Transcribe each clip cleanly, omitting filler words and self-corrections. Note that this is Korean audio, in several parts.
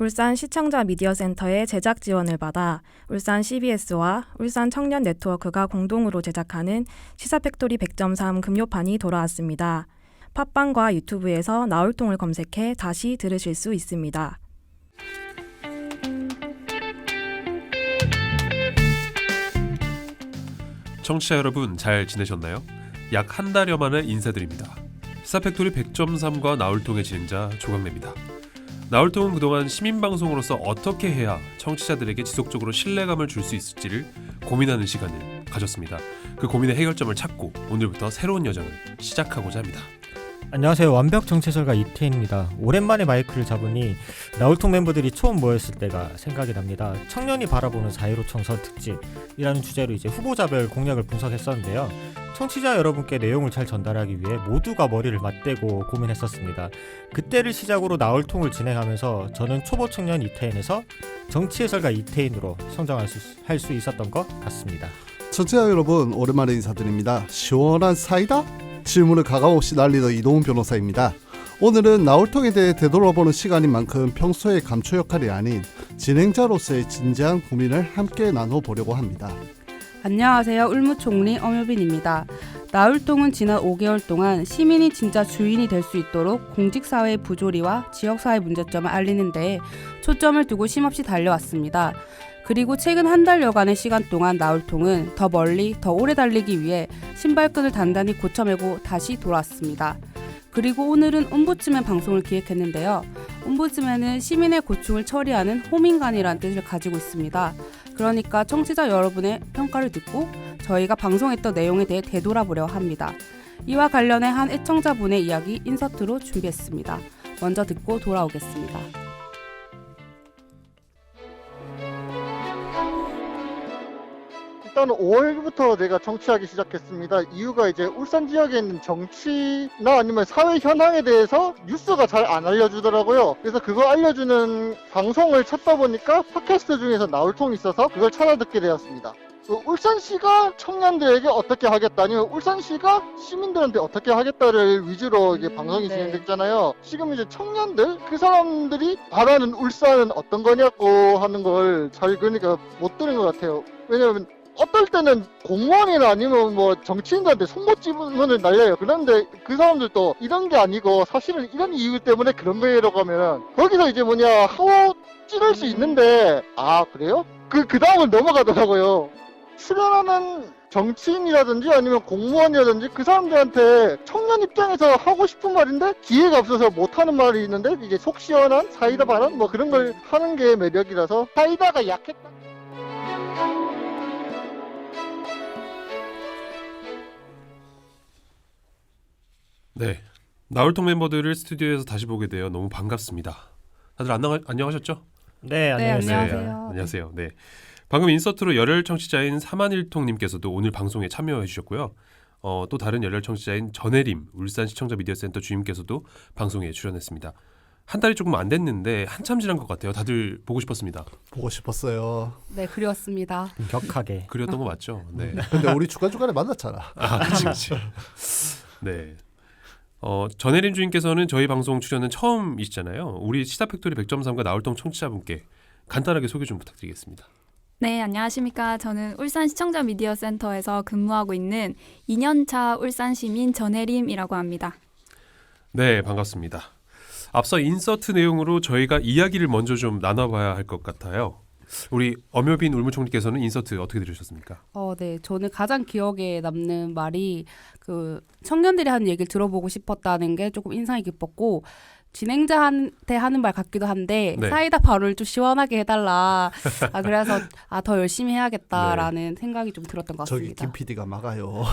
울산 시청자 미디어센터의 제작 지원을 받아 울산 CBS와 울산 청년 네트워크가 공동으로 제작하는 시사팩토리 100.3 금요판이 돌아왔습니다. 팟빵과 유튜브에서 나올통을 검색해 다시 들으실 수 있습니다. 청취자 여러분 잘 지내셨나요? 약 한 달여 만에 인사드립니다. 시사팩토리 100.3과 나올통의 진행자 조강래입니다. 나올통은 그동안 시민방송으로서 어떻게 해야 청취자들에게 지속적으로 신뢰감을 줄 수 있을지를 고민하는 시간을 가졌습니다. 그 고민의 해결점을 찾고 오늘부터 새로운 여정을 시작하고자 합니다. 안녕하세요. 완벽 정치설가 이태인입니다. 오랜만에 마이크를 잡으니 나올통 멤버들이 처음 모였을 때가 생각이 납니다. 청년이 바라보는 4.15 총선 특집이라는 주제로 이제 후보자별 공약을 분석했었는데요. 청취자 여러분께 내용을 잘 전달하기 위해 모두가 머리를 맞대고 고민했었습니다. 그때를 시작으로 나올통을 진행하면서 저는 초보 청년 이태인에서 정치 해설가 이태인으로 성장할 수 있었던 것 같습니다. 청취자 여러분 오랜만에 인사드립니다. 시원한 사이다? 질문을 가감없이 날리던 이동훈 변호사입니다. 오늘은 나올통에 대해 되돌아보는 시간인 만큼 평소의 감초 역할이 아닌 진행자로서의 진지한 고민을 함께 나눠보려고 합니다. 안녕하세요. 울무총리 엄효빈입니다. 나올통은 지난 5개월 동안 시민이 진짜 주인이 될 수 있도록 공직사회의 부조리와 지역사회 문제점을 알리는 데에 초점을 두고 쉼없이 달려왔습니다. 그리고 최근 한 달여간의 시간 동안 나올통은 더 멀리 더 오래 달리기 위해 신발끈을 단단히 고쳐매고 다시 돌아왔습니다. 그리고 오늘은 옴부ds맨 방송을 기획했는데요. 옴부ds맨은 시민의 고충을 처리하는 호민관이라는 뜻을 가지고 있습니다. 그러니까 청취자 여러분의 평가를 듣고 저희가 방송했던 내용에 대해 되돌아보려 합니다. 이와 관련해 한 애청자분의 이야기 인서트로 준비했습니다. 먼저 듣고 돌아오겠습니다. 일단 5월부터 내가 정치하기 시작했습니다. 이유가 이제 울산 지역에 있는 정치나 아니면 사회 현황에 대해서 뉴스가 잘 안 알려주더라고요. 그래서 그거 알려주는 방송을 찾다 보니까 팟캐스트 중에서 나올통이 있어서 그걸 찾아 듣게 되었습니다. 울산시가 청년들에게 어떻게 하겠다 아니면 울산시가 시민들한테 어떻게 하겠다를 위주로 이게 방송이 진행됐잖아요. 지금 이제 청년들 그 사람들이 바라는 울산은 어떤 거냐고 하는 걸 잘 그러니까 못 들은 것 같아요. 왜냐하면 어떨 때는 공무원이나 아니면 뭐 정치인들한테 송곳지문을 날려요. 그런데 그 사람들도 이런 게 아니고 사실은 이런 이유 때문에 그런 거라고 하면 거기서 이제 하고 찌를 수 있는데 아 그래요? 그 다음을 넘어가더라고요. 출연하는 정치인이라든지 아니면 공무원이라든지 그 사람들한테 청년 입장에서 하고 싶은 말인데 기회가 없어서 못하는 말이 있는데 이제 속 시원한 사이다 발언 뭐 그런 걸 하는 게 매력이라서 사이다가 약했다. 네, 나올통 멤버들을 스튜디오에서 다시 보게 되어 너무 반갑습니다. 다들 안녕하셨죠? 네, 안녕하세요. 안녕하세요. 네, 방금 인서트로 열혈 청취자인 사만일통님께서도 오늘 방송에 참여해 주셨고요. 또 다른 열혈 청취자인 전혜림 울산 시청자 미디어센터 주임께서도 방송에 출연했습니다. 한 달이 조금 안 됐는데 한참 지난 것 같아요. 다들 보고 싶었습니다. 보고 싶었어요. 네, 그리웠습니다. 격하게. 그렸던 거 맞죠? 네. 근데 우리 중간중간에 만났잖아. 아, 그치. 네. 전혜림 주인께서는 저희 방송 출연은 처음이시잖아요. 우리 시사팩토리 100.3과 나올통 청취자분께 간단하게 소개 좀 부탁드리겠습니다. 네, 안녕하십니까. 저는 울산 시청자 미디어 센터에서 근무하고 있는 2년차 울산 시민 전혜림이라고 합니다. 네, 반갑습니다. 앞서 인서트 내용으로 저희가 이야기를 먼저 좀 나눠봐야 할 것 같아요. 우리 엄효빈 울무총리께서는 인서트 어떻게 들으셨습니까? 네, 저는 가장 기억에 남는 말이 그 청년들이 하는 얘기를 들어보고 싶었다는 게 조금 인상이 깊었고 진행자한테 하는 말 같기도 한데 네. 사이다 발언을 좀 시원하게 해달라. 그래서 더 열심히 해야겠다라는 생각이 좀 들었던 것 저기 같습니다. 김 PD가 막아요.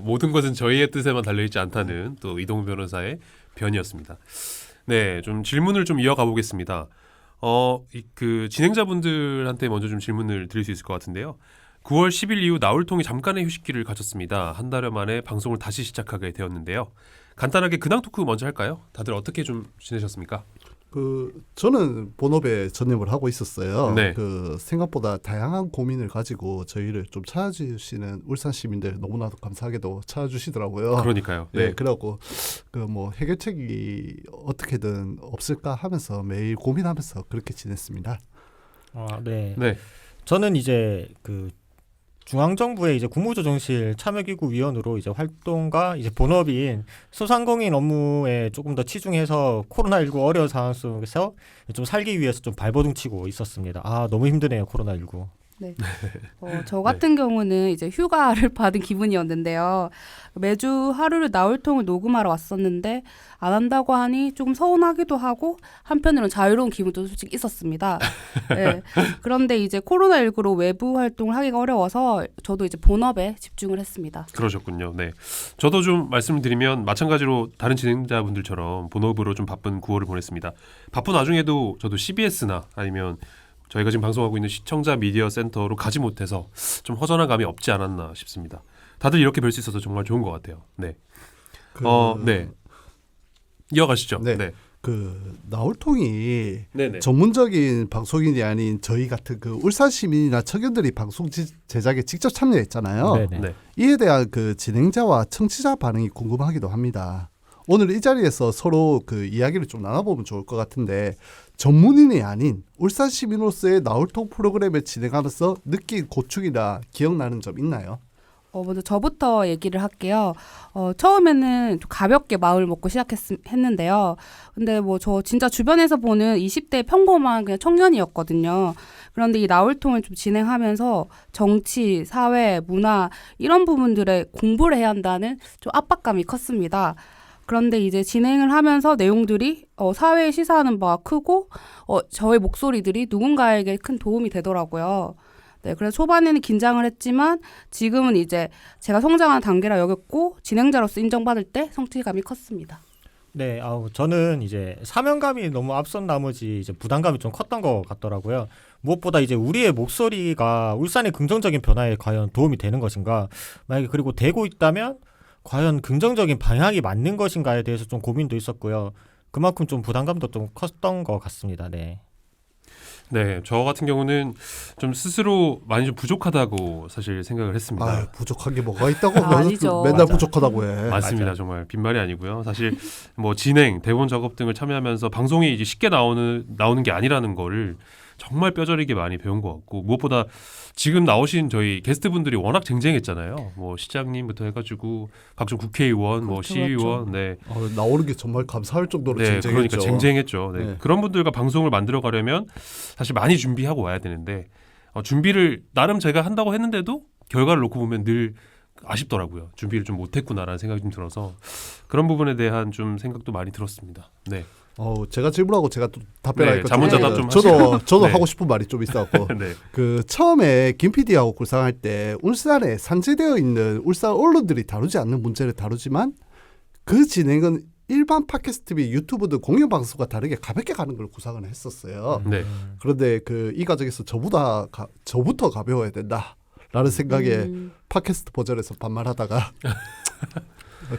모든 것은 저희의 뜻에만 달려있지 않다는 또 이동훈 변호사의 변이었습니다. 네, 좀 질문을 좀 이어가 보겠습니다. 그 진행자분들한테 먼저 좀 질문을 드릴 수 있을 것 같은데요. 9월 10일 이후 나올통이 잠깐의 휴식기를 가졌습니다. 한 달여 만에 방송을 다시 시작하게 되었는데요. 간단하게 근황 토크 먼저 할까요? 다들 어떻게 좀 지내셨습니까? 저는 본업에 전념을 하고 있었어요. 네. 생각보다 다양한 고민을 가지고 저희를 좀 찾아주시는 울산 시민들 너무나도 감사하게도 찾아주시더라고요. 그러니까요. 네, 그래갖고 해결책이 어떻게든 없을까 하면서 매일 고민하면서 그렇게 지냈습니다. 네. 네. 저는 이제 중앙정부의 이제 국무조정실 참여기구 위원으로 이제 활동과 이제 본업인 소상공인 업무에 조금 더 치중해서 코로나19 어려운 상황 속에서 좀 살기 위해서 좀 발버둥 치고 있었습니다. 너무 힘드네요, 코로나19. 네. 저 같은 경우는 이제 휴가를 받은 기분이었는데요. 매주 하루를 나울통을 녹음하러 왔었는데 안 한다고 하니 조금 서운하기도 하고 한편으로는 자유로운 기분도 솔직히 있었습니다. 네. 그런데 이제 코로나19로 외부 활동을 하기가 어려워서 저도 이제 본업에 집중을 했습니다. 그러셨군요. 네. 저도 좀 말씀드리면 마찬가지로 다른 진행자분들처럼 본업으로 좀 바쁜 9월을 보냈습니다. 바쁜 와중에도 저도 CBS나 아니면 저희가 지금 방송하고 있는 시청자 미디어 센터로 가지 못해서 좀 허전한 감이 없지 않았나 싶습니다. 다들 이렇게 뵐 수 있어서 정말 좋은 것 같아요. 네. 네. 이어가시죠. 네. 네. 나울통이 네네. 전문적인 방송인이 아닌 저희 같은 울산 시민이나 청년들이 방송 제작에 직접 참여했잖아요. 네네. 네. 이에 대한 진행자와 청취자 반응이 궁금하기도 합니다. 오늘 이 자리에서 서로 이야기를 좀 나눠보면 좋을 것 같은데 전문인이 아닌 울산 시민으로서의 나울통 프로그램을 진행하면서 느낀 고충이나 기억나는 점 있나요? 먼저 저부터 얘기를 할게요. 처음에는 좀 가볍게 마음을 먹고 시작했는데요. 근데 저 진짜 주변에서 보는 20대 평범한 그냥 청년이었거든요. 그런데 이 나울통을 좀 진행하면서 정치, 사회, 문화 이런 부분들에 공부를 해야 한다는 좀 압박감이 컸습니다. 그런데 이제 진행을 하면서 내용들이 사회에 시사하는 바가 크고 저의 목소리들이 누군가에게 큰 도움이 되더라고요. 네, 그래서 초반에는 긴장을 했지만 지금은 이제 제가 성장하는 단계라 여겼고 진행자로서 인정받을 때 성취감이 컸습니다. 네, 저는 이제 사명감이 너무 앞선 나머지 이제 부담감이 좀 컸던 것 같더라고요. 무엇보다 이제 우리의 목소리가 울산의 긍정적인 변화에 과연 도움이 되는 것인가, 만약에 그리고 되고 있다면 과연 긍정적인 방향이 맞는 것인가에 대해서 좀 고민도 있었고요. 그만큼 좀 부담감도 좀 컸던 것 같습니다. 네. 네, 저 같은 경우는 좀 스스로 많이 좀 부족하다고 사실 생각을 했습니다. 부족한 게 뭐가 있다고 아니죠. 맨날 맞아. 부족하다고 해. 맞습니다. 맞아요. 정말 빈말이 아니고요. 사실 진행, 대본 작업 등을 참여하면서 방송이 이제 쉽게 나오는 게 아니라는 거를 정말 뼈저리게 많이 배운 것 같고, 무엇보다 지금 나오신 저희 게스트분들이 워낙 쟁쟁했잖아요. 시장님부터 해가지고 각종 국회의원, 그렇죠, 시의원, 그렇죠. 네, 나오는 게 정말 감사할 정도로 네, 쟁쟁했죠. 그러니까 쟁쟁했죠. 네. 네. 그런 분들과 방송을 만들어 가려면 사실 많이 준비하고 와야 되는데 준비를 나름 제가 한다고 했는데도 결과를 놓고 보면 늘 아쉽더라고요. 준비를 좀 못했구나라는 생각이 좀 들어서 그런 부분에 대한 좀 생각도 많이 들었습니다. 네. 제가 질문하고 제가 또 답변하니까 자문자답 좀 저도 네. 하고 싶은 말이 좀 있었고 네. 처음에 김 PD하고 굴상할 때 울산에 산재되어 있는 울산 언론들이 다루지 않는 문제를 다루지만 그 진행은 일반 팟캐스트 및 유튜브 등 공영방송과 다르게 가볍게 가는 걸 구상을 했었어요. 네. 그런데 이 과정에서 저부터 가벼워야 된다라는 생각에 팟캐스트 버전에서 반말하다가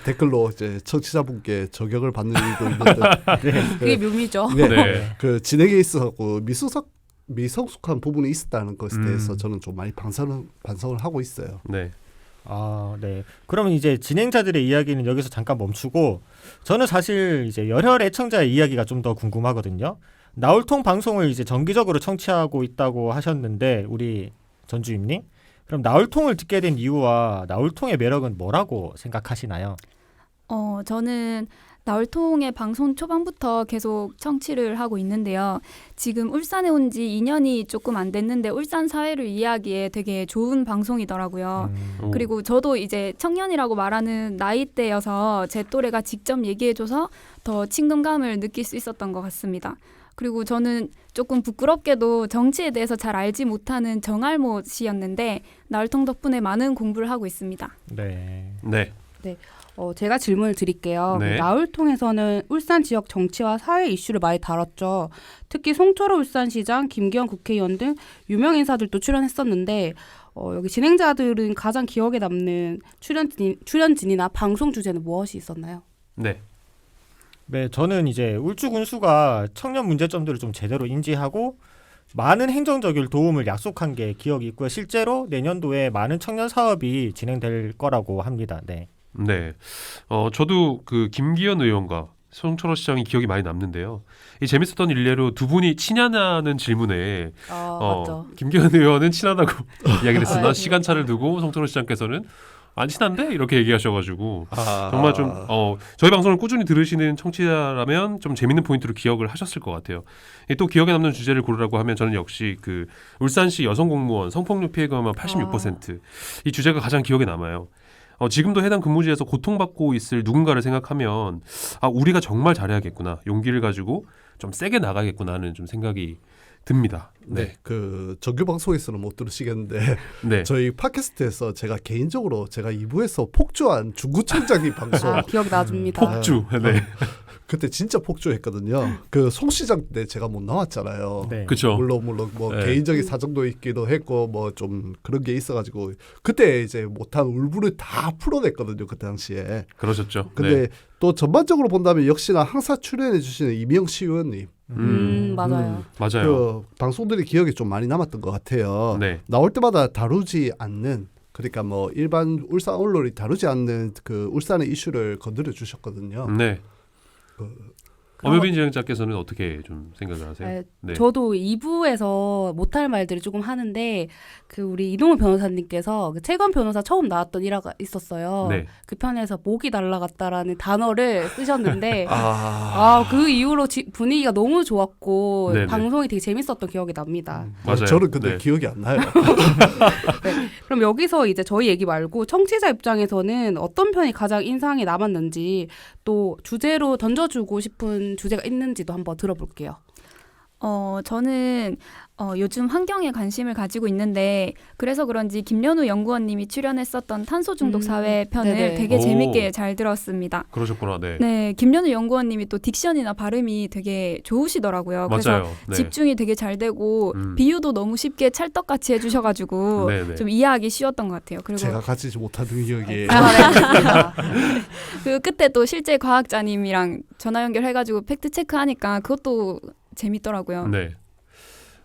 댓글로 이제 청취자분께 저격을 받는 일도 있는데 그게 묘미죠. 네. 네. 진행에 있어서 미성숙한 부분이 있었다는 것에 대해서 저는 좀 많이 반성을 하고 있어요. 네. 네. 그러면 이제 진행자들의 이야기는 여기서 잠깐 멈추고 저는 사실 이제 열혈 애청자의 이야기가 좀 더 궁금하거든요. 나울통 방송을 이제 정기적으로 청취하고 있다고 하셨는데 우리 전주임님, 그럼 나울통을 듣게 된 이유와 나울통의 매력은 뭐라고 생각하시나요? 저는 나울통의 방송 초반부터 계속 청취를 하고 있는데요. 지금 울산에 온 지 2년이 조금 안 됐는데 울산 사회를 이해하기에 되게 좋은 방송이더라고요. 그리고 저도 이제 청년이라고 말하는 나이대여서 제 또래가 직접 얘기해줘서 더 친근감을 느낄 수 있었던 것 같습니다. 그리고 저는 조금 부끄럽게도 정치에 대해서 잘 알지 못하는 정알모 씨였는데 나울통 덕분에 많은 공부를 하고 있습니다. 네. 네. 제가 질문을 드릴게요. 네. 나울통에서는 울산 지역 정치와 사회 이슈를 많이 다뤘죠. 특히 송철호 울산시장, 김기현 국회의원 등 유명 인사들도 출연했었는데 여기 진행자들은 가장 기억에 남는 출연진이나 방송 주제는 무엇이 있었나요? 네. 네, 저는 이제 울주군수가 청년 문제점들을 좀 제대로 인지하고 많은 행정적인 도움을 약속한 게 기억이 있고요. 실제로 내년도에 많은 청년 사업이 진행될 거라고 합니다. 네. 네. 저도 그 김기현 의원과 송철호 시장이 기억이 많이 남는데요. 이 재밌었던 일례로 두 분이 친하냐는 질문에 맞죠. 김기현 의원은 친하다고 이야기를 했으나 네. 시간차를 두고 송철호 시장께서는 안 친한데 이렇게 얘기하셔가지고 아, 정말 좀 저희 방송을 꾸준히 들으시는 청취자라면 좀 재밌는 포인트로 기억을 하셨을 것 같아요. 또 기억에 남는 주제를 고르라고 하면 저는 역시 그 울산시 여성 공무원 성폭력 피해가만 86%. 이 주제가 가장 기억에 남아요. 지금도 해당 근무지에서 고통받고 있을 누군가를 생각하면 우리가 정말 잘해야겠구나, 용기를 가지고 좀 세게 나가겠구나 하는 좀 생각이 듭니다. 네, 그 정규 방송에서는 못 들으시겠는데 네. 저희 팟캐스트에서 제가 개인적으로 제가 2부에서 폭주한 중구청장님 방송 기억나줍니다. 폭주. 네. 그때 진짜 폭주했거든요. 그 송 시장 때 제가 못 나왔잖아요. 네. 그렇죠. 물론 뭐 네. 개인적인 사정도 있기도 했고 뭐 좀 그런 게 있어가지고 그때 이제 못한 울분을 다 풀어냈거든요. 그 당시에. 그러셨죠. 근데 네. 또 전반적으로 본다면 역시나 항상 출연해 주시는 이명 시의원님 맞아요. 맞아요. 그 방송들이 기억에 좀 많이 남았던 것 같아요. 네. 나올 때마다 다루지 않는, 그러니까 뭐 일반 울산 언론이 다루지 않는 그 울산의 이슈를 건드려 주셨거든요. 네. 그, 엄효빈 진행자께서는 어떻게 좀 생각을 하세요? 네. 저도 2부에서 못할 말들을 조금 하는데 그 우리 이동훈 변호사님께서 그 최건 변호사 처음 나왔던 일화가 있었어요. 네. 그 편에서 목이 날라갔다라는 단어를 쓰셨는데 아, 그 이후로 분위기가 너무 좋았고 네네. 방송이 되게 재밌었던 기억이 납니다. 맞아요. 저는 근데 네. 기억이 안 나요. 그럼 여기서 이제 저희 얘기 말고 청취자 입장에서는 어떤 편이 가장 인상이 남았는지 또 주제로 던져주고 싶은 주제가 있는지도 한번 들어볼게요. 저는 요즘 환경에 관심을 가지고 있는데 그래서 그런지 김연우 연구원님이 출연했었던 탄소 중독 사회 편을 네네. 되게 오. 재밌게 잘 들었습니다. 그러셨구나. 네. 네, 김연우 연구원님이 또 딕션이나 발음이 되게 좋으시더라고요. 그래서 맞아요. 네. 집중이 되게 잘 되고 비유도 너무 쉽게 찰떡같이 해주셔가지고 네네. 좀 이해하기 쉬웠던 것 같아요. 그리고 제가 가지지 못하는 기억이. 그 끝에 또 실제 과학자님이랑 전화 연결해가지고 팩트 체크하니까 그것도 재밌더라고요. 네.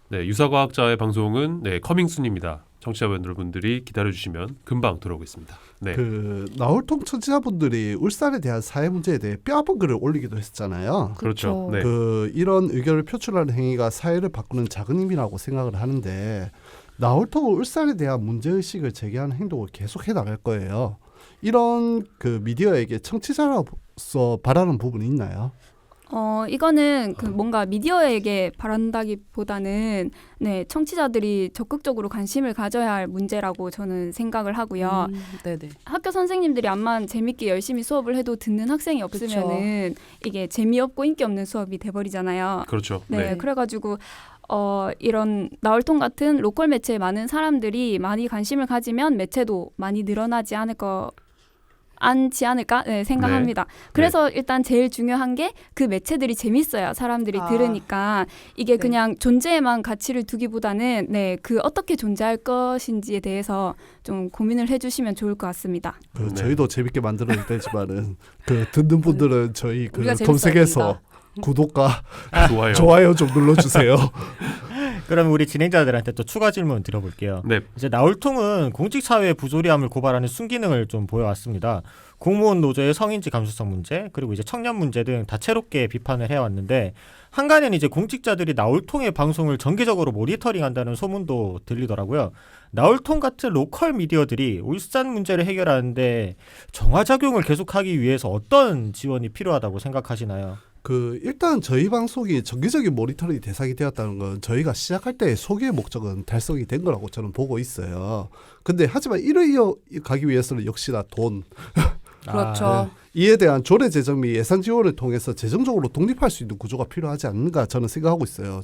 네, 유사과학자의 방송은 커밍순입니다. 청취자 여러분들이 기다려주시면 금방 들어오겠습니다. 네. 그 나홀통 청취자분들이 울산에 대한 사회 문제에 대해 뼈아픈 글을 올리기도 했잖아요. 그렇죠. 네. 그 이런 의견을 표출하는 행위가 사회를 바꾸는 작은 힘이라고 생각을 하는데 나홀통은 울산에 대한 문제의식을 제기하는 행동을 계속해 나갈 거예요. 이런 그 미디어에게 청취자로서 바라는 부분이 있나요? 이거는 그 뭔가 미디어에게 바란다기보다는 청취자들이 적극적으로 관심을 가져야 할 문제라고 저는 생각을 하고요. 네네. 학교 선생님들이 암만 재밌게 열심히 수업을 해도 듣는 학생이 없으면은 이게 재미없고 인기 없는 수업이 돼버리잖아요. 그렇죠. 네, 그래가지고 이런 나홀통 같은 로컬 매체에 많은 사람들이 많이 관심을 가지면 매체도 많이 늘어나지 않을까 생각합니다. 그래서 일단 제일 중요한 게 그 매체들이 재밌어야 사람들이 들으니까 이게 그냥 존재에만 가치를 두기보다는 그 어떻게 존재할 것인지에 대해서 좀 고민을 해주시면 좋을 것 같습니다. 그 저희도 재밌게 만들어야 되지만은 그 듣는 분들은 저희 그 우리가 검색해서 구독과 좋아요. 좀 눌러주세요. 그러면 우리 진행자들한테 또 추가 질문 드려볼게요. 네. 이제 나홀통은 공직사회의 부조리함을 고발하는 순기능을 좀 보여왔습니다. 공무원 노조의 성인지 감수성 문제, 그리고 이제 청년 문제 등 다채롭게 비판을 해왔는데 한간에는 이제 공직자들이 나홀통의 방송을 정기적으로 모니터링한다는 소문도 들리더라고요. 나홀통 같은 로컬 미디어들이 울산 문제를 해결하는데 정화작용을 계속하기 위해서 어떤 지원이 필요하다고 생각하시나요? 그 일단 저희 방송이 정기적인 모니터링 대상이 되었다는 건 저희가 시작할 때 소개의 목적은 달성이 된 거라고 저는 보고 있어요. 근데 하지만 이를 이어가기 위해서는 역시나 돈. 그렇죠. 이에 대한 조례 제정 및 예산 지원을 통해서 재정적으로 독립할 수 있는 구조가 필요하지 않는가 저는 생각하고 있어요.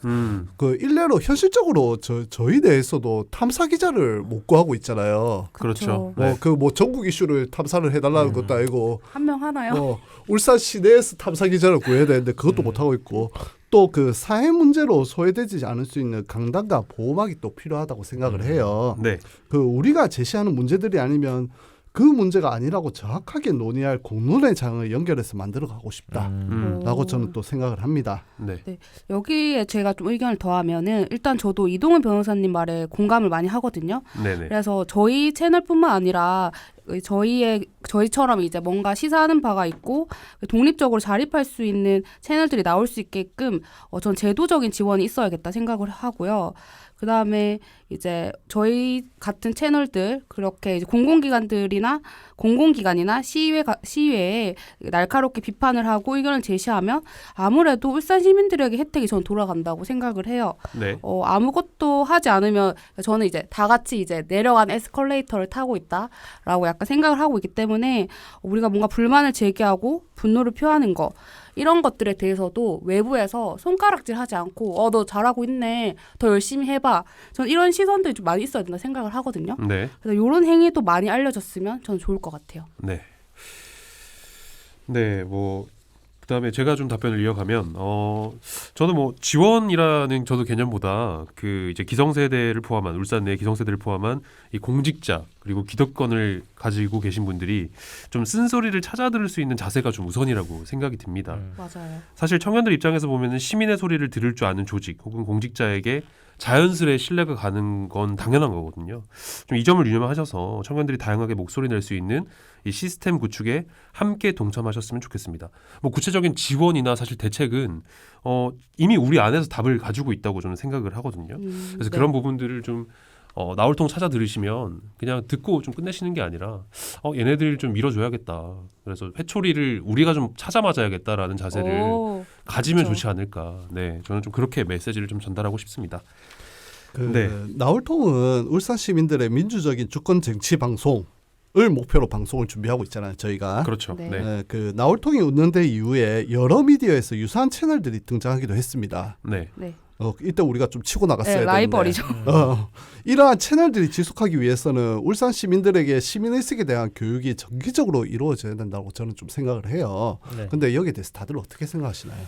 그 일례로 현실적으로 저희 내에서도 탐사 기자를 못 구하고 있잖아요. 그렇죠. 뭐 전국 이슈를 탐사를 해달라는 것도 아니고 한 명 하나요? 울산 시내에서 탐사 기자를 구해야 되는데 그것도 못 하고 있고 또 그 사회 문제로 소외되지 않을 수 있는 강단과 보호막이 또 필요하다고 생각을 해요. 네. 그 우리가 제시하는 문제들이 아니면 그 문제가 아니라고 정확하게 논의할 공론의 장을 연결해서 만들어가고 싶다라고 오. 저는 또 생각을 합니다. 네. 여기에 제가 좀 의견을 더하면은 일단 저도 이동훈 변호사님 말에 공감을 많이 하거든요. 네네. 그래서 저희 채널뿐만 아니라 저희처럼 이제 뭔가 시사하는 바가 있고 독립적으로 자립할 수 있는 채널들이 나올 수 있게끔 전 제도적인 지원이 있어야겠다 생각을 하고요. 그 다음에 이제 저희 같은 채널들 그렇게 이제 공공기관이나 시의회에 날카롭게 비판을 하고 의견을 제시하면 아무래도 울산 시민들에게 혜택이 전 돌아간다고 생각을 해요. 네. 아무것도 하지 않으면 저는 이제 다 같이 이제 내려간 에스컬레이터를 타고 있다라고 약간 생각을 하고 있기 때문에 우리가 뭔가 불만을 제기하고 분노를 표하는 거 이런 것들에 대해서도 외부에서 손가락질하지 않고 너 잘하고 있네 더 열심히 해봐 전 이런 시선들이 좀 많이 있어야 된다 생각을 하거든요. 네. 그래서 이런 행위도 많이 알려졌으면 저는 좋을 것 같아요. 네. 네, 뭐 그다음에 제가 좀 답변을 이어가면 저는 뭐 지원이라는 저도 개념보다 그 이제 기성세대를 포함한 울산 내 기성세대를 포함한 이 공직자 그리고 기득권을 가지고 계신 분들이 좀 쓴소리를 찾아 들을 수 있는 자세가 좀 우선이라고 생각이 듭니다. 맞아요. 사실 청년들 입장에서 보면은 시민의 소리를 들을 줄 아는 조직 혹은 공직자에게 자연스레 신뢰가 가는 건 당연한 거거든요. 좀 이 점을 유념하셔서 청년들이 다양하게 목소리 낼 수 있는 이 시스템 구축에 함께 동참하셨으면 좋겠습니다. 뭐 구체적인 지원이나 사실 대책은 이미 우리 안에서 답을 가지고 있다고 저는 생각을 하거든요. 그래서 네. 그런 부분들을 좀 나올통 찾아 들으시면 그냥 듣고 좀 끝내시는 게 아니라 얘네들 좀 밀어줘야겠다. 그래서 회초리를 우리가 좀 찾아 맞아야겠다라는 자세를 가지면 그렇죠. 좋지 않을까. 네, 저는 좀 그렇게 메시지를 좀 전달하고 싶습니다. 네. 나올통은 울산 시민들의 민주적인 주권 정치 방송을 목표로 방송을 준비하고 있잖아요. 저희가. 그렇죠. 네. 네. 네, 그 나올통이 운영된 이후에 여러 미디어에서 유사한 채널들이 등장하기도 했습니다. 네. 네. 이때 우리가 좀 치고 나갔어야 되는데 라이벌이죠. 이러한 채널들이 지속하기 위해서는 울산 시민들에게 시민의식에 대한 교육이 정기적으로 이루어져야 된다고 저는 좀 생각을 해요. 네. 근데 여기에 대해서 다들 어떻게 생각하시나요?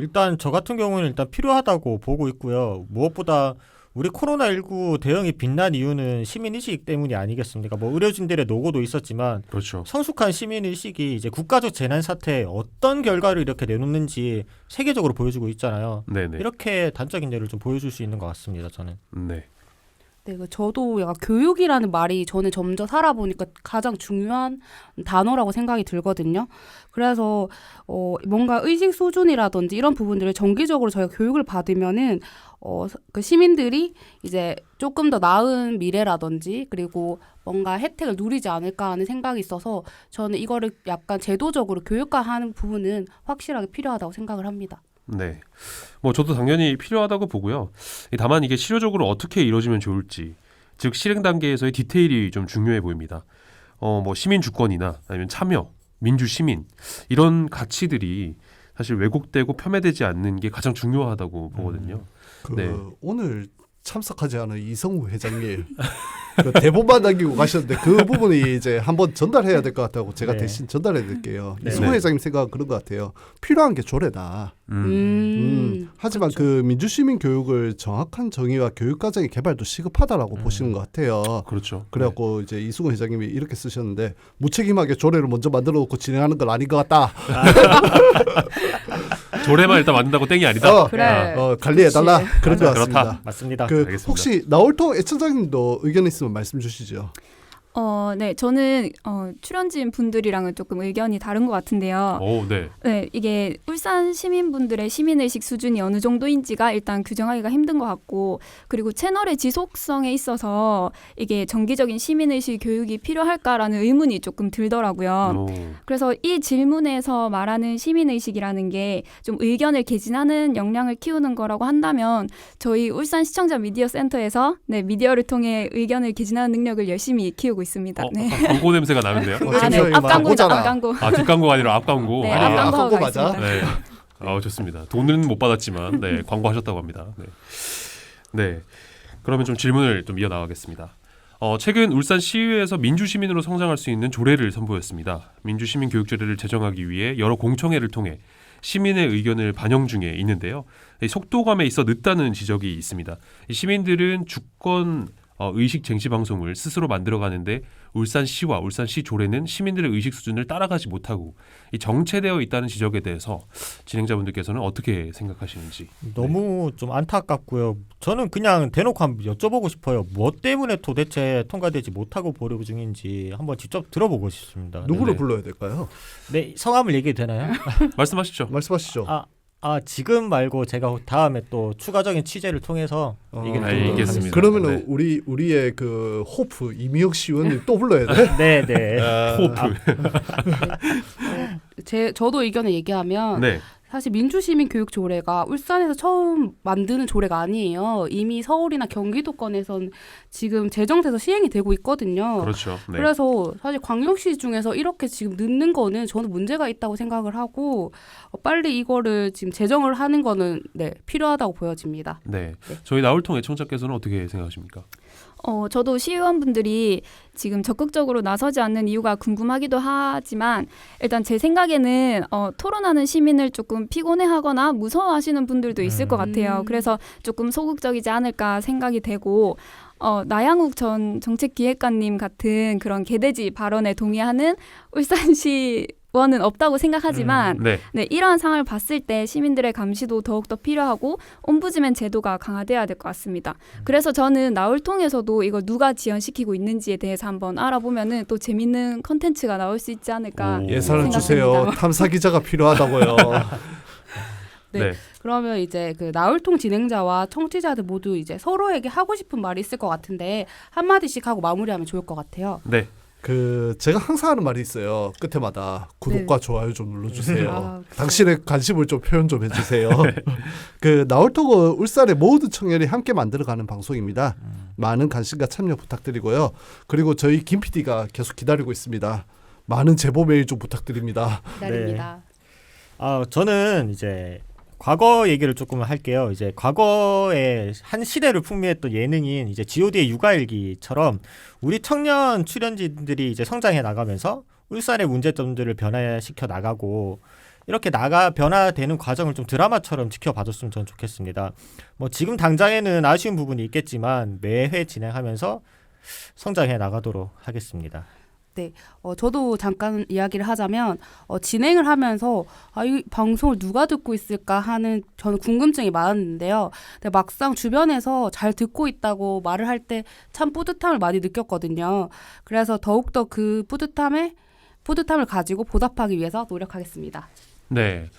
일단 저 같은 경우는 일단 필요하다고 보고 있고요. 무엇보다 우리 코로나19 대응이 빛난 이유는 시민의식 때문이 아니겠습니까? 뭐 의료진들의 노고도 있었지만 그렇죠. 성숙한 시민의식이 이제 국가적 재난 사태에 어떤 결과를 이렇게 내놓는지 세계적으로 보여주고 있잖아요. 네네. 이렇게 단적인 예를 좀 보여줄 수 있는 것 같습니다. 저는. 네. 네, 저도 약간 교육이라는 말이 저는 점점 살아보니까 가장 중요한 단어라고 생각이 들거든요. 그래서 뭔가 의식 수준이라든지 이런 부분들을 정기적으로 저희가 교육을 받으면은 그 시민들이 이제 조금 더 나은 미래라든지 그리고 뭔가 혜택을 누리지 않을까 하는 생각이 있어서 저는 이거를 약간 제도적으로 교육화하는 부분은 확실하게 필요하다고 생각을 합니다. 네. 뭐 저도 당연히 필요하다고 보고요. 다만 이게 실효적으로 어떻게 이루어지면 좋을지, 즉 실행 단계에서의 디테일이 좀 중요해 보입니다. 뭐 시민 주권이나 아니면 참여, 민주 시민 이런 가치들이 사실 왜곡되고 폄훼되지 않는 게 가장 중요하다고 보거든요. 네. 오늘 참석하지 않은 이성우 회장님 그 대본만 남기고 가셨는데 그 부분이 이제 한번 전달해야 될 것 같다고 제가 네. 대신 전달해 드릴게요. 네. 이성우 네. 회장님 생각은 그런 것 같아요. 필요한 게 조례다. 하지만 그렇죠. 그 민주시민 교육을 정확한 정의와 교육 과정의 개발도 시급하다라고 보시는 것 같아요. 그렇죠. 그래갖고 이제 이승우 회장님이 이렇게 쓰셨는데 무책임하게 조례를 먼저 만들어 놓고 진행하는 건 아닌 것 같다. 네. 조례만 일단 만든다고 땡이 아니다. 그래. 관리해달라. 그렇지. 그런 것 맞아, 같습니다. 그렇다. 맞습니다. 그 알겠습니다. 혹시 나올통 애청자님도 의견 있으면 말씀 주시죠. 네, 저는 출연진 분들이랑은 조금 의견이 다른 것 같은데요. 오, 네. 네, 이게 울산 시민분들의 시민의식 수준이 어느 정도인지가 일단 규정하기가 힘든 것 같고, 그리고 채널의 지속성에 있어서 이게 정기적인 시민의식 교육이 필요할까라는 의문이 조금 들더라고요. 그래서 이 질문에서 말하는 시민의식이라는 게 좀 의견을 개진하는 역량을 키우는 거라고 한다면 저희 울산 시청자 미디어 센터에서 미디어를 통해 의견을 개진하는 능력을 열심히 키우고 있습니다. 네. 광고 냄새가 나는데요. 지금 앞광고죠, 광고잖아. 앞광고. 뒷광고가 아니라 앞광고. 네, 아니, 앞광고 광고 하고 맞아? 있습니다. 네. 좋습니다. 돈은 못 받았지만 광고하셨다고 합니다. 네. 네. 그러면 좀 질문을 좀 이어나가겠습니다. 최근 울산 시의회에서 민주시민으로 성장할 수 있는 조례를 선보였습니다. 민주시민 교육조례를 제정하기 위해 여러 공청회를 통해 시민의 의견을 반영 중에 있는데요. 이 속도감에 있어 늦다는 지적이 있습니다. 이 시민들은 주권 의식 쟁취 방송을 스스로 만들어가는데 울산시와 울산시 조례는 시민들의 의식 수준을 따라가지 못하고 이 정체되어 있다는 지적에 대해서 진행자분들께서는 어떻게 생각하시는지. 너무 좀 안타깝고요. 저는 그냥 대놓고 한번 여쭤보고 싶어요. 뭐 때문에 도대체 통과되지 못하고 보류 중인지 한번 직접 들어보고 싶습니다. 누구를 네네. 불러야 될까요? 네, 성함을 얘기해도 되나요? 말씀하시죠. 말씀하시죠. 지금 말고 제가 다음에 또 추가적인 취재를 통해서 얘기를 드리도록 알겠습니다. 그러면은 네. 우리의 그 호프 이미혁 씨 의원님 또 불러야 돼? 네, 네. 호프. 저도 의견을 얘기하면 네. 사실 민주시민교육조례가 울산에서 처음 만드는 조례가 아니에요. 이미 서울이나 경기도권에선 지금 제정돼서 시행이 되고 있거든요. 그렇죠. 네. 그래서 사실 광역시 중에서 이렇게 지금 늦는 거는 저는 문제가 있다고 생각을 하고 빨리 이거를 지금 제정을 하는 거는 필요하다고 보여집니다. 네. 저희 나울통 애청자께서는 어떻게 생각하십니까? 저도 시의원분들이 지금 적극적으로 나서지 않는 이유가 궁금하기도 하지만 일단 제 생각에는 토론하는 시민을 조금 피곤해하거나 무서워하시는 분들도 있을 것 같아요. 그래서 조금 소극적이지 않을까 생각이 되고 나양욱 전 정책기획관님 같은 그런 개돼지 발언에 동의하는 울산시 원은 없다고 생각하지만 네. 이러한 상황을 봤을 때 시민들의 감시도 더욱더 필요하고 옴부즈맨 제도가 강화돼야 될 것 같습니다. 그래서 저는 나울통에서도 이거 누가 지연시키고 있는지에 대해서 한번 알아보면은 또 재밌는 컨텐츠가 나올 수 있지 않을까. 예산을 생각됩니다. 주세요. 탐사 기자가 필요하다고요. 네. 그러면 이제 그 나울통 진행자와 청취자들 모두 이제 서로에게 하고 싶은 말이 있을 것 같은데 한마디씩 하고 마무리하면 좋을 것 같아요. 네. 제가 항상 하는 말이 있어요. 끝에마다 구독과 좋아요 좀 눌러주세요. 그렇죠. 당신의 관심을 좀 표현 좀 해주세요. 나울통은 울산의 모든 청년이 함께 만들어가는 방송입니다. 많은 관심과 참여 부탁드리고요. 그리고 저희 김 PD가 계속 기다리고 있습니다. 많은 제보 메일 좀 부탁드립니다. 기다립니다. 저는 이제 과거 얘기를 조금 할게요. 이제 과거에 한 시대를 풍미했던 예능인 이제 G.O.D의 육아일기처럼 우리 청년 출연진들이 이제 성장해 나가면서 울산의 문제점들을 변화시켜 나가고 이렇게 변화되는 과정을 좀 드라마처럼 지켜봐줬으면 저는 좋겠습니다. 뭐 지금 당장에는 아쉬운 부분이 있겠지만 매회 진행하면서 성장해 나가도록 하겠습니다. 저도 잠깐 이야기를 하자면 진행을 하면서 이 방송을 누가 듣고 있을까 하는 저는 궁금증이 많았는데요. 근데 막상 주변에서 잘 듣고 있다고 말을 할 때 참 뿌듯함을 많이 느꼈거든요. 그래서 더욱더 그 뿌듯함을 가지고 보답하기 위해서 노력하겠습니다. 네.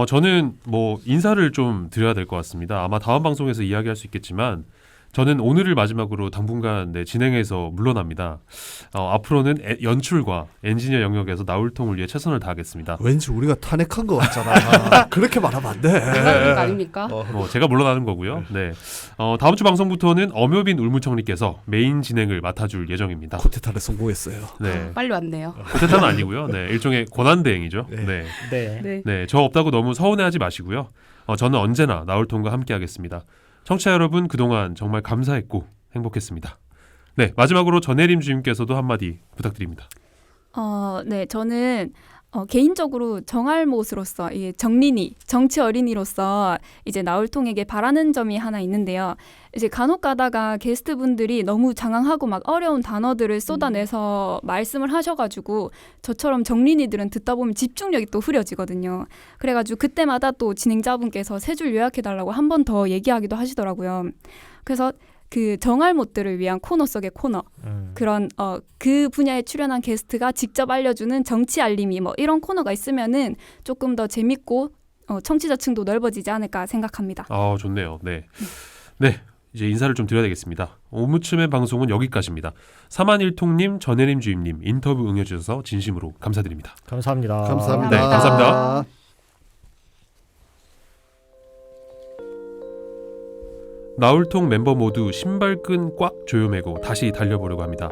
저는 뭐 인사를 좀 드려야 될 것 같습니다. 아마 다음 방송에서 이야기할 수 있겠지만 저는 오늘을 마지막으로 당분간 진행해서 물러납니다. 앞으로는 연출과 엔지니어 영역에서 나울통을 위해 최선을 다하겠습니다. 왠지 우리가 탄핵한 것 같잖아. 그렇게 말하면 안 돼. 그런 거 아닙니까? 제가 물러나는 거고요. 네. 다음 주 방송부터는 엄효빈 울무청리께서 메인 진행을 맡아줄 예정입니다. 쿠데타를 성공했어요. 네. 빨리 왔네요. 쿠데타는 아니고요. 네. 일종의 권한대행이죠. 네. 네. 네. 저 없다고 너무 서운해하지 마시고요. 저는 언제나 나울통과 함께하겠습니다. 청취자 여러분 그동안 정말 감사했고 행복했습니다. 네, 마지막으로 전혜림 주임께서도 한마디 부탁드립니다. 네, 저는 개인적으로 정알못으로서 정치 어린이로서 이제 나울통에게 바라는 점이 하나 있는데요. 이제 간혹 가다가 게스트분들이 너무 장황하고 막 어려운 단어들을 쏟아내서 말씀을 하셔가지고 저처럼 정린이들은 듣다 보면 집중력이 또 흐려지거든요. 그래가지고 그때마다 또 진행자분께서 세 줄 요약해달라고 한 번 더 얘기하기도 하시더라고요. 그래서 그 정알못들을 위한 코너 속의 코너 그런 그 분야에 출연한 게스트가 직접 알려주는 정치 알림이 뭐 이런 코너가 있으면은 조금 더 재밌고 청취자층도 넓어지지 않을까 생각합니다. 좋네요. 네. 네. 이제 인사를 좀 드려야 되겠습니다. 오무침의 방송은 여기까지입니다. 3만1통님, 전혜림 주임님 인터뷰 응해주셔서 진심으로 감사드립니다. 감사합니다. 감사합니다. 네, 감사합니다. 나울통 멤버 모두 신발끈 꽉 조여매고 다시 달려보려고 합니다.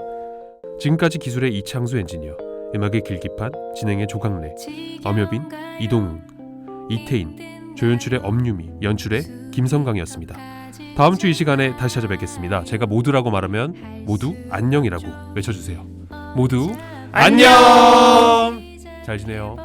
지금까지 기술의 이창수 엔지니어, 음악의 길기판, 진행의 조강래, 엄효빈, 이동웅, 이태인, 조연출의 엄유미, 연출의 김성강이었습니다. 다음 주 이 시간에 다시 찾아뵙겠습니다. 제가 모두라고 말하면 모두 안녕이라고 외쳐주세요. 모두 안녕! 잘 지내요.